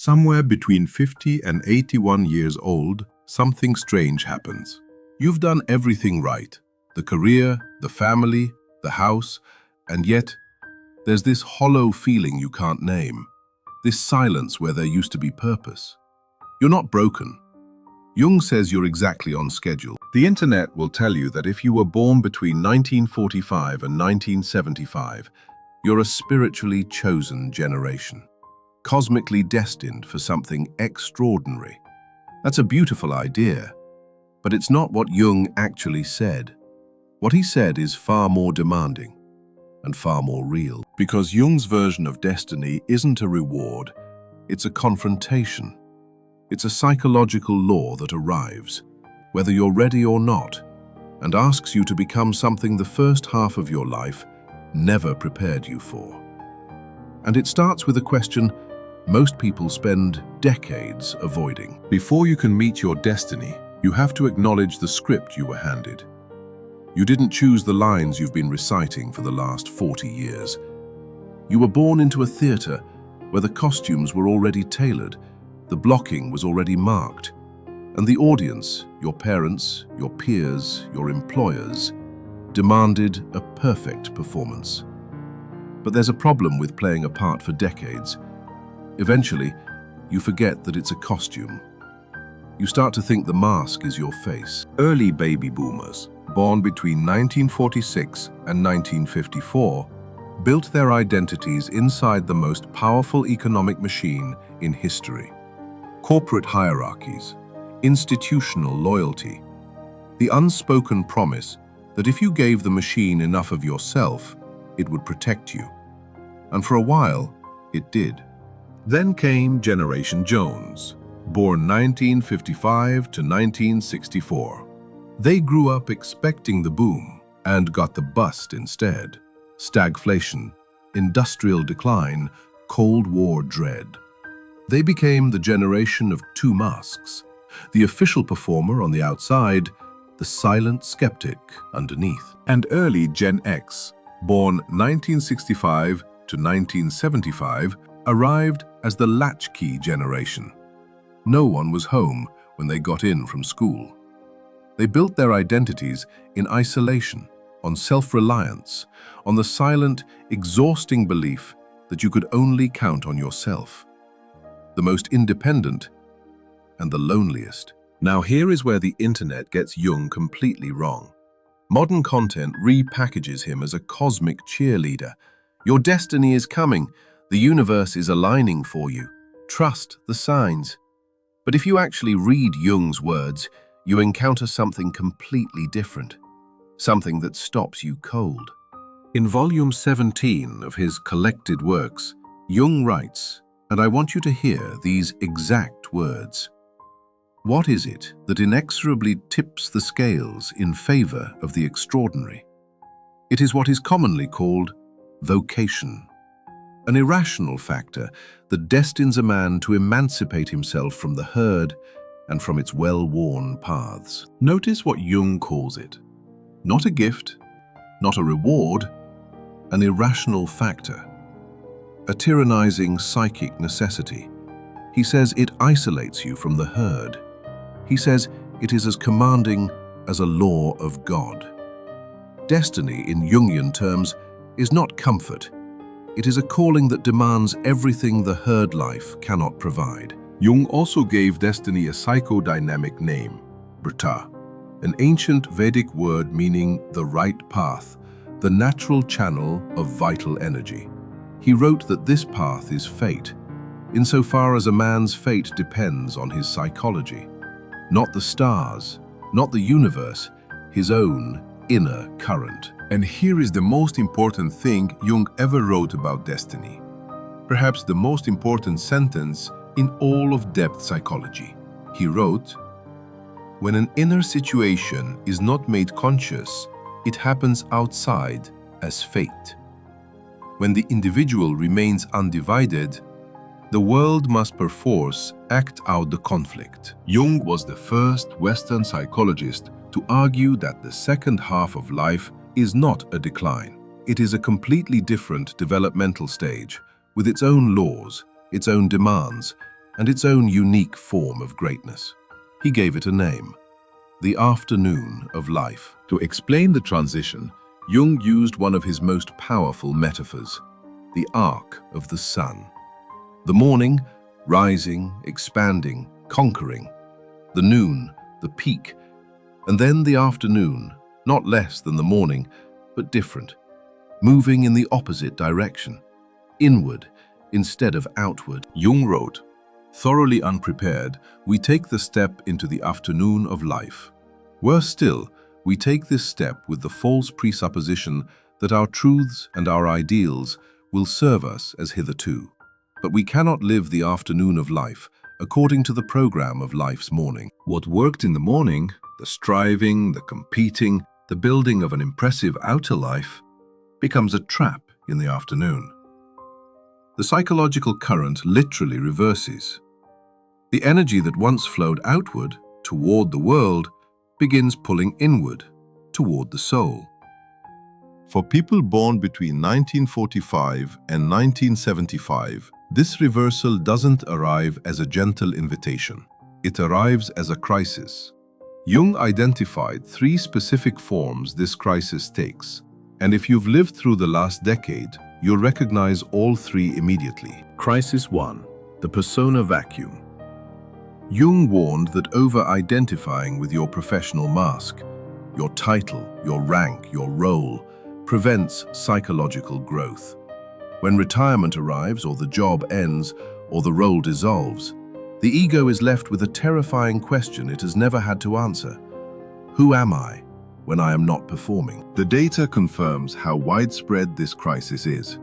Somewhere between 50 and 81 years old, something strange happens. You've done everything right. The career, the family, the house, and yet there's this hollow feeling you can't name. This silence where there used to be purpose. You're not broken. Jung says you're exactly on schedule. The internet will tell you that if you were born between 1945 and 1975, you're a spiritually chosen generation, cosmically destined for something extraordinary. That's a beautiful idea, but it's not what Jung actually said. What he said is far more demanding and far more real, because Jung's version of destiny isn't a reward, it's a confrontation. It's a psychological law that arrives, whether you're ready or not, and asks you to become something the first half of your life never prepared you for. And it starts with a question most people spend decades avoiding. Before you can meet your destiny, you have to acknowledge the script you were handed. You didn't choose the lines you've been reciting for the last 40 years. You were born into a theater where the costumes were already tailored, the blocking was already marked, and the audience, your parents, your peers, your employers, demanded a perfect performance. But there's a problem with playing a part for decades. Eventually, you forget that it's a costume. You start to think the mask is your face. Early baby boomers, born between 1946 and 1954, built their identities inside the most powerful economic machine in history. Corporate hierarchies, institutional loyalty, the unspoken promise that if you gave the machine enough of yourself, it would protect you. And for a while, it did. Then came Generation Jones, born 1955 to 1964. They grew up expecting the boom and got the bust instead. Stagflation, industrial decline, Cold War dread. They became the generation of two masks, the official performer on the outside, the silent skeptic underneath. And early Gen X, born 1965 to 1975, arrived as the latchkey generation. No one was home when they got in from school. They built their identities in isolation, on self-reliance, on the silent, exhausting belief that you could only count on yourself. The most independent and the loneliest. Now here is where the internet gets Jung completely wrong. Modern content repackages him as a cosmic cheerleader. Your destiny is coming. The universe is aligning for you. Trust the signs. But if you actually read Jung's words, you encounter something completely different. Something that stops you cold. In volume 17 of his collected works, Jung writes, and I want you to hear these exact words. What is it that inexorably tips the scales in favor of the extraordinary? It is what is commonly called vocation, an irrational factor that destines a man to emancipate himself from the herd and from its well-worn paths. Notice what Jung calls it. Not a gift, not a reward, an irrational factor. A tyrannizing psychic necessity. He says it isolates you from the herd. He says it is as commanding as a law of God. Destiny, in Jungian terms, is not comfort. It is a calling that demands everything the herd life cannot provide. Jung also gave destiny a psychodynamic name, Brta, an ancient Vedic word meaning the right path, the natural channel of vital energy. He wrote that this path is fate, insofar as a man's fate depends on his psychology. Not the stars, not the universe, his own inner current. And here is the most important thing Jung ever wrote about destiny. Perhaps the most important sentence in all of depth psychology. He wrote, "When an inner situation is not made conscious, it happens outside as fate. When the individual remains undivided, the world must perforce act out the conflict." Jung was the first Western psychologist to argue that the second half of life is not a decline. It is a completely different developmental stage, with its own laws, its own demands, and its own unique form of greatness. He gave it a name: the afternoon of life. To explain the transition, Jung used one of his most powerful metaphors: the arc of the sun. The morning, rising, expanding, conquering. The noon, the peak. And then the afternoon, not less than the morning, but different, moving in the opposite direction, inward instead of outward. Jung wrote, "Thoroughly unprepared, we take the step into the afternoon of life. Worse still, we take this step with the false presupposition that our truths and our ideals will serve us as hitherto. But we cannot live the afternoon of life according to the program of life's morning. What worked in the morning, the striving, the competing, the building of an impressive outer life, becomes a trap in the afternoon. The psychological current literally reverses. The energy that once flowed outward, toward the world, begins pulling inward, toward the soul." For people born between 1945 and 1975, this reversal doesn't arrive as a gentle invitation. It arrives as a crisis. Jung identified 3 specific forms this crisis takes, and if you've lived through the last decade, you'll recognize all 3 immediately. Crisis 1: the persona vacuum. Jung warned that over-identifying with your professional mask, your title, your rank, your role, prevents psychological growth. When retirement arrives, or the job ends, or the role dissolves, the ego is left with a terrifying question it has never had to answer: who am I when I am not performing? The data confirms how widespread this crisis is.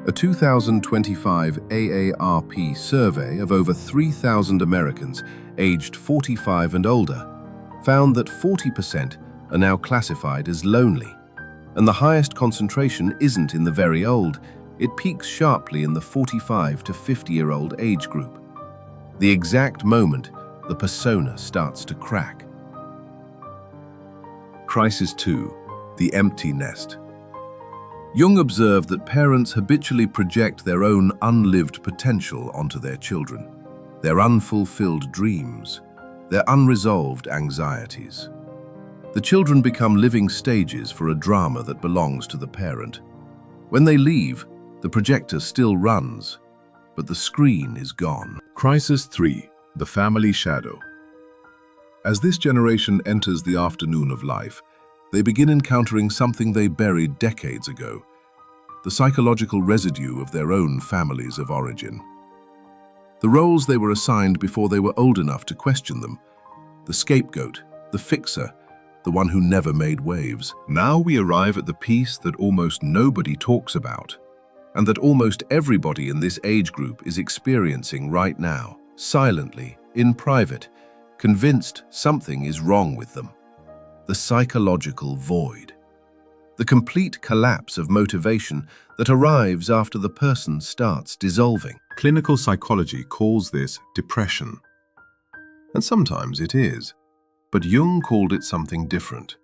A 2025 AARP survey of over 3,000 Americans aged 45 and older found that 40% are now classified as lonely. And the highest concentration isn't in the very old, it peaks sharply in the 45 to 50-year-old age group. The exact moment the persona starts to crack. Crisis 2: the empty nest. Jung observed that parents habitually project their own unlived potential onto their children, their unfulfilled dreams, their unresolved anxieties. The children become living stages for a drama that belongs to the parent. When they leave, the projector still runs, but the screen is gone. Crisis 3: the family shadow. As this generation enters the afternoon of life, they begin encountering something they buried decades ago: the psychological residue of their own families of origin. The roles they were assigned before they were old enough to question them: the scapegoat, the fixer, the one who never made waves. Now we arrive at the piece that almost nobody talks about, and that almost everybody in this age group is experiencing right now, silently, in private, convinced something is wrong with them: the psychological void. The complete collapse of motivation that arrives after the person starts dissolving. Clinical psychology calls this depression. And sometimes it is. But Jung called it something different.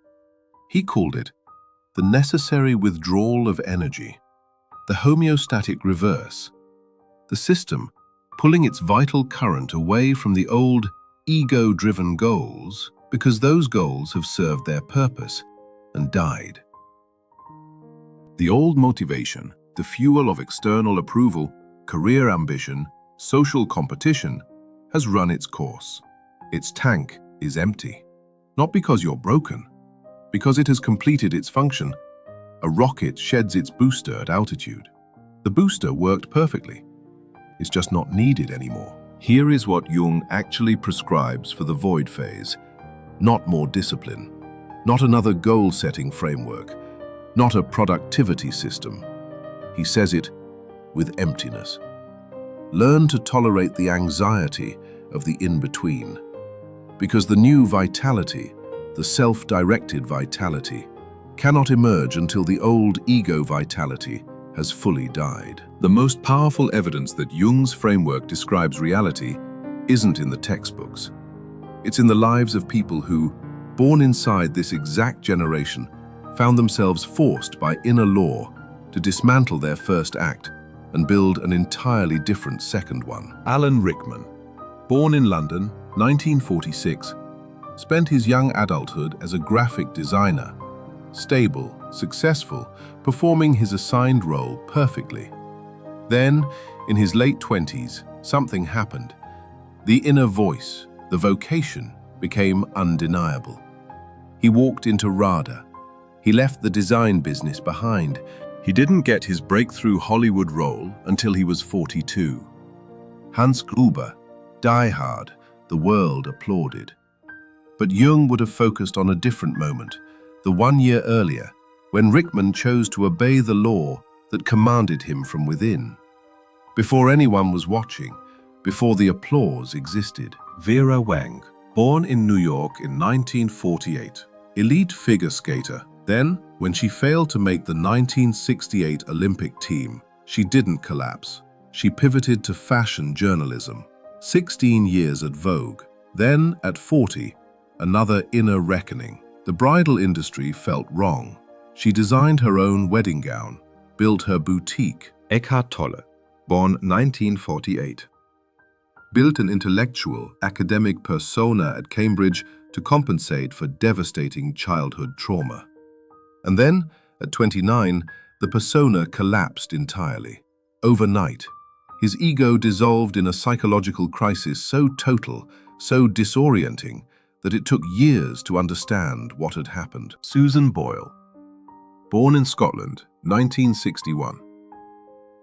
He called it the necessary withdrawal of energy, the homeostatic reverse, the system pulling its vital current away from the old ego-driven goals because those goals have served their purpose and died. The old motivation, the fuel of external approval, career ambition, social competition, has run its course. Its tank is empty. Not because you're broken, because it has completed its function. A rocket sheds its booster at altitude. The booster worked perfectly. It's just not needed anymore. Here is what Jung actually prescribes for the void phase. Not more discipline, not another goal-setting framework, not a productivity system. He says it with emptiness. Learn to tolerate the anxiety of the in-between, because the new vitality, the self-directed vitality, cannot emerge until the old ego vitality has fully died. The most powerful evidence that Jung's framework describes reality isn't in the textbooks. It's in the lives of people who, born inside this exact generation, found themselves forced by inner law to dismantle their first act and build an entirely different second one. Alan Rickman, born in London, 1946, spent his young adulthood as a graphic designer, stable, successful, performing his assigned role perfectly. Then, in his late 20s, something happened. The inner voice, the vocation, became undeniable. He walked into RADA. He left the design business behind. He didn't get his breakthrough Hollywood role until he was 42. Hans Gruber, Die Hard, the world applauded. But Jung would have focused on a different moment, the 1 year earlier, when Rickman chose to obey the law that commanded him from within. Before anyone was watching, before the applause existed. Vera Wang, born in New York in 1948, elite figure skater. Then, when she failed to make the 1968 Olympic team, she didn't collapse. She pivoted to fashion journalism. 16 years at Vogue. Then, at 40, another inner reckoning. The bridal industry felt wrong. She designed her own wedding gown, built her boutique. Eckhart Tolle, born 1948. Built an intellectual, academic persona at Cambridge to compensate for devastating childhood trauma. And then, at 29, the persona collapsed entirely. Overnight, his ego dissolved in a psychological crisis so total, so disorienting, that it took years to understand what had happened. Susan Boyle, born in Scotland, 1961.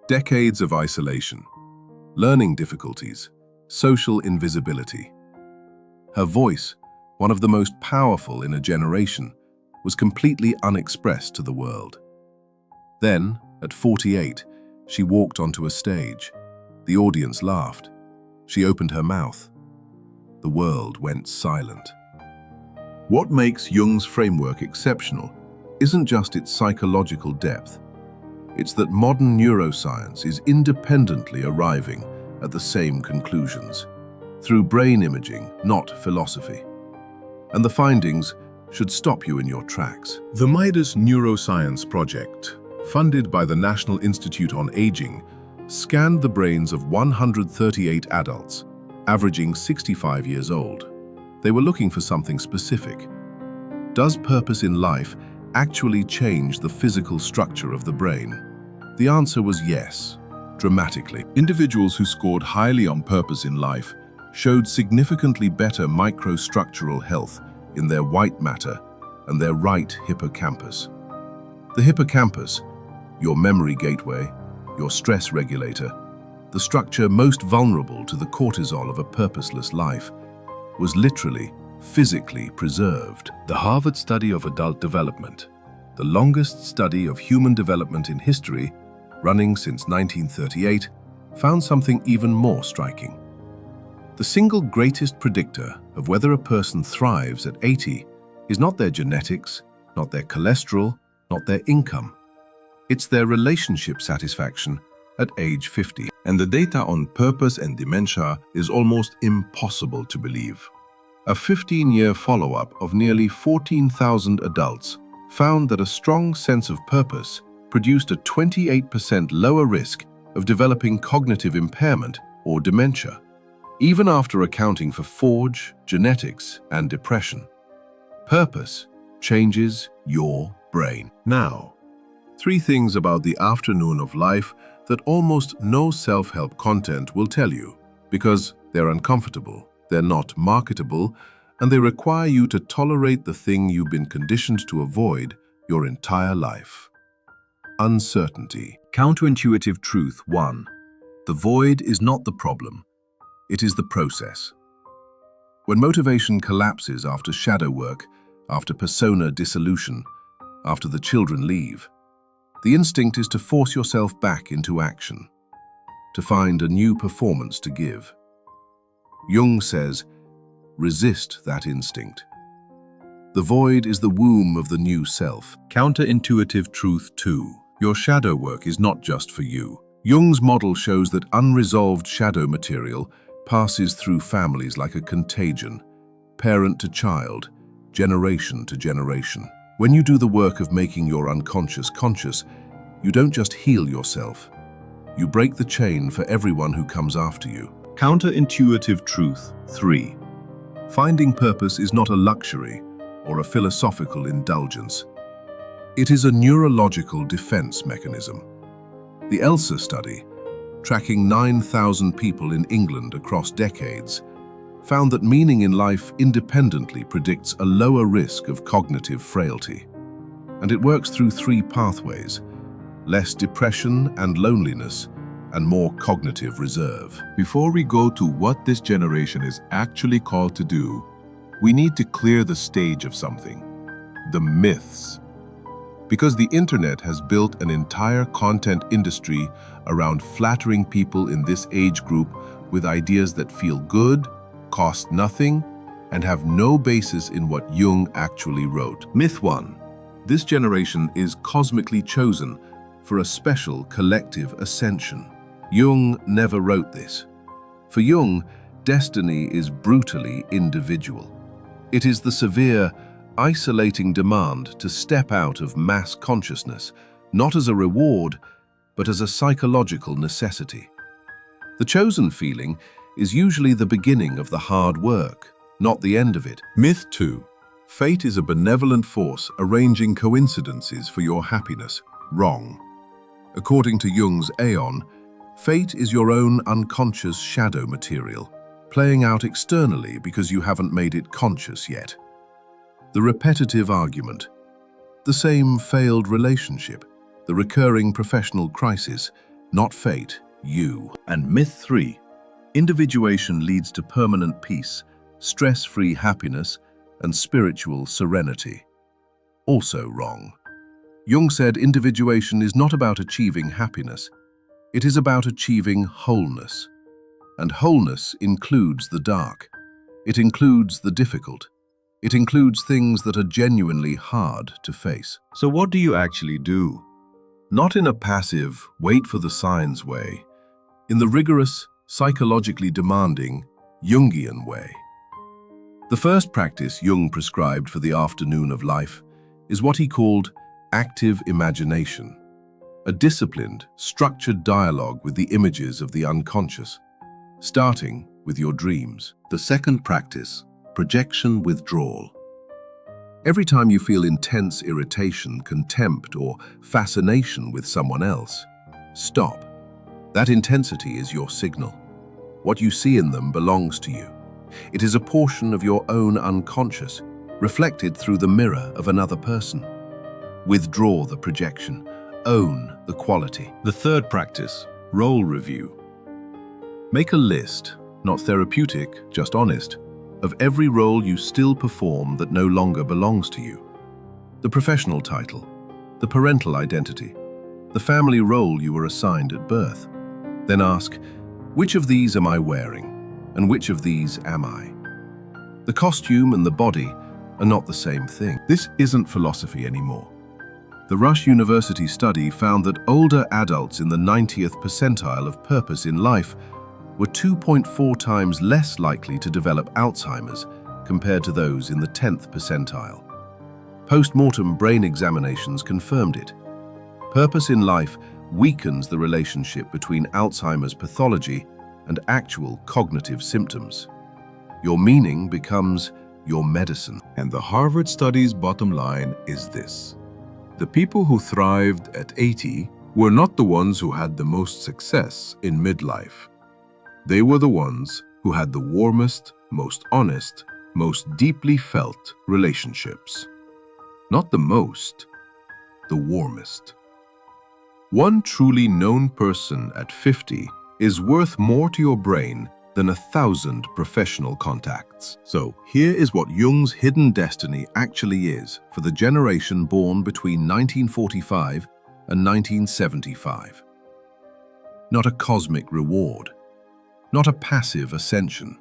Decades of isolation, learning difficulties, social invisibility. Her voice, one of the most powerful in a generation, was completely unexpressed to the world. Then, at 48, she walked onto a stage. The audience laughed. She opened her mouth. The world went silent. What makes Jung's framework exceptional isn't just its psychological depth. It's that modern neuroscience is independently arriving at the same conclusions, through brain imaging, not philosophy. And the findings should stop you in your tracks. The Midas Neuroscience Project, funded by the National Institute on Aging, scanned the brains of 138 adults, averaging 65 years old. They were looking for something specific. Does purpose in life actually change the physical structure of the brain? The answer was yes, dramatically. Individuals who scored highly on purpose in life showed significantly better microstructural health in their white matter and their right hippocampus. The hippocampus, your memory gateway, your stress regulator, the structure most vulnerable to the cortisol of a purposeless life, was literally, physically preserved. The Harvard Study of Adult Development, the longest study of human development in history, running since 1938, found something even more striking. The single greatest predictor of whether a person thrives at 80 is not their genetics, not their cholesterol, not their income. It's their relationship satisfaction at age 50. And the data on purpose and dementia is almost impossible to believe. A 15-year follow-up of nearly 14,000 adults found that a strong sense of purpose produced a 28% lower risk of developing cognitive impairment or dementia, even after accounting for forge, genetics, and depression. Purpose changes your brain. Now, 3 things about the afternoon of life that almost no self-help content will tell you, because they're uncomfortable, they're not marketable, and they require you to tolerate the thing you've been conditioned to avoid your entire life. Uncertainty. Counterintuitive truth 1. The void is not the problem. It is the process. When motivation collapses after shadow work, after persona dissolution, after the children leave, the instinct is to force yourself back into action, to find a new performance to give. Jung says, resist that instinct. The void is the womb of the new self. Counterintuitive truth 2. Your shadow work is not just for you. Jung's model shows that unresolved shadow material passes through families like a contagion, parent to child, generation to generation. When you do the work of making your unconscious conscious, you don't just heal yourself, You break the chain for everyone who comes after you. Counterintuitive truth 3. Finding purpose is not a luxury or a philosophical indulgence. It is a neurological defense mechanism. The ELSA study, tracking 9,000 people in England across decades, found that meaning in life independently predicts a lower risk of cognitive frailty. And it works through 3 pathways: less depression and loneliness, and more cognitive reserve. Before we go to what this generation is actually called to do, we need to clear the stage of something: the myths. Because the internet has built an entire content industry around flattering people in this age group with ideas that feel good, cost nothing, and have no basis in what Jung actually wrote. Myth 1. This generation is cosmically chosen for a special collective ascension. Jung never wrote this. For Jung, destiny is brutally individual. It is the severe, isolating demand to step out of mass consciousness, not as a reward, but as a psychological necessity. The chosen feeling is usually the beginning of the hard work, not the end of it. Myth 2. Fate is a benevolent force arranging coincidences for your happiness. Wrong. According to Jung's Aeon, fate is your own unconscious shadow material, playing out externally because you haven't made it conscious yet. The repetitive argument, the same failed relationship, the recurring professional crisis, not fate, you. And myth 3. Individuation leads to permanent peace, stress-free happiness, and spiritual serenity. Also wrong. Jung said individuation is not about achieving happiness, it is about achieving wholeness. And wholeness includes the dark. It includes the difficult. It includes things that are genuinely hard to face. So what do you actually do? Not in a passive, wait for the signs way. In the rigorous, psychologically demanding, Jungian way. The first practice Jung prescribed for the afternoon of life is what he called active imagination, a disciplined, structured dialogue with the images of the unconscious, starting with your dreams. The second practice, projection withdrawal. Every time you feel intense irritation, contempt, or fascination with someone else, stop. That intensity is your signal. What you see in them belongs to you. It is a portion of your own unconscious, reflected through the mirror of another person. Withdraw the projection. Own the quality. The third practice, role review. Make a list, not therapeutic, just honest, of every role you still perform that no longer belongs to you. The professional title, the parental identity, the family role you were assigned at birth. Then ask, which of these am I wearing, and which of these am I? The costume and the body are not the same thing. This isn't philosophy anymore. The Rush University study found that older adults in the 90th percentile of purpose in life were 2.4 times less likely to develop Alzheimer's compared to those in the 10th percentile. Post-mortem brain examinations confirmed it. Purpose in life weakens the relationship between Alzheimer's pathology and actual cognitive symptoms. Your meaning becomes your medicine. And the Harvard study's bottom line is this: the people who thrived at 80 were not the ones who had the most success in midlife. They were the ones who had the warmest, most honest, most deeply felt relationships. Not the most, the warmest. One truly known person at 50 is worth more to your brain than 1,000 professional contacts. So here is what Jung's hidden destiny actually is for the generation born between 1945 and 1975. Not a cosmic reward, not a passive ascension,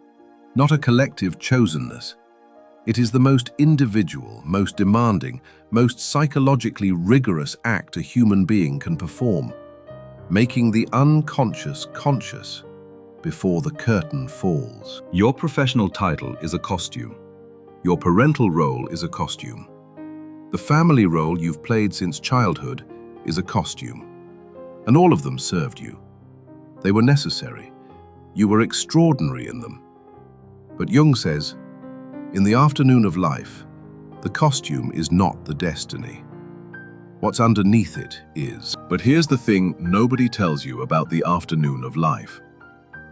not a collective chosenness. It is the most individual, most demanding, most psychologically rigorous act a human being can perform, making the unconscious conscious before the curtain falls. Your professional title is a costume. Your parental role is a costume. The family role you've played since childhood is a costume. And all of them served you. They were necessary. You were extraordinary in them. But Jung says, in the afternoon of life, the costume is not the destiny. What's underneath it is. But here's the thing nobody tells you about the afternoon of life.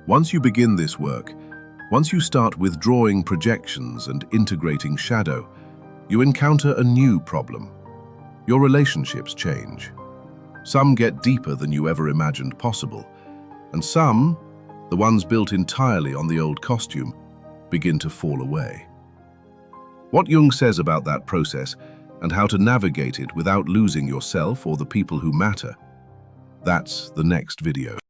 Once you begin this work, once you start withdrawing projections and integrating shadow, you encounter a new problem. Your relationships change. Some get deeper than you ever imagined possible, and some, the ones built entirely on the old costume, begin to fall away. What Jung says about that process and how to navigate it without losing yourself or the people who matter, that's the next video.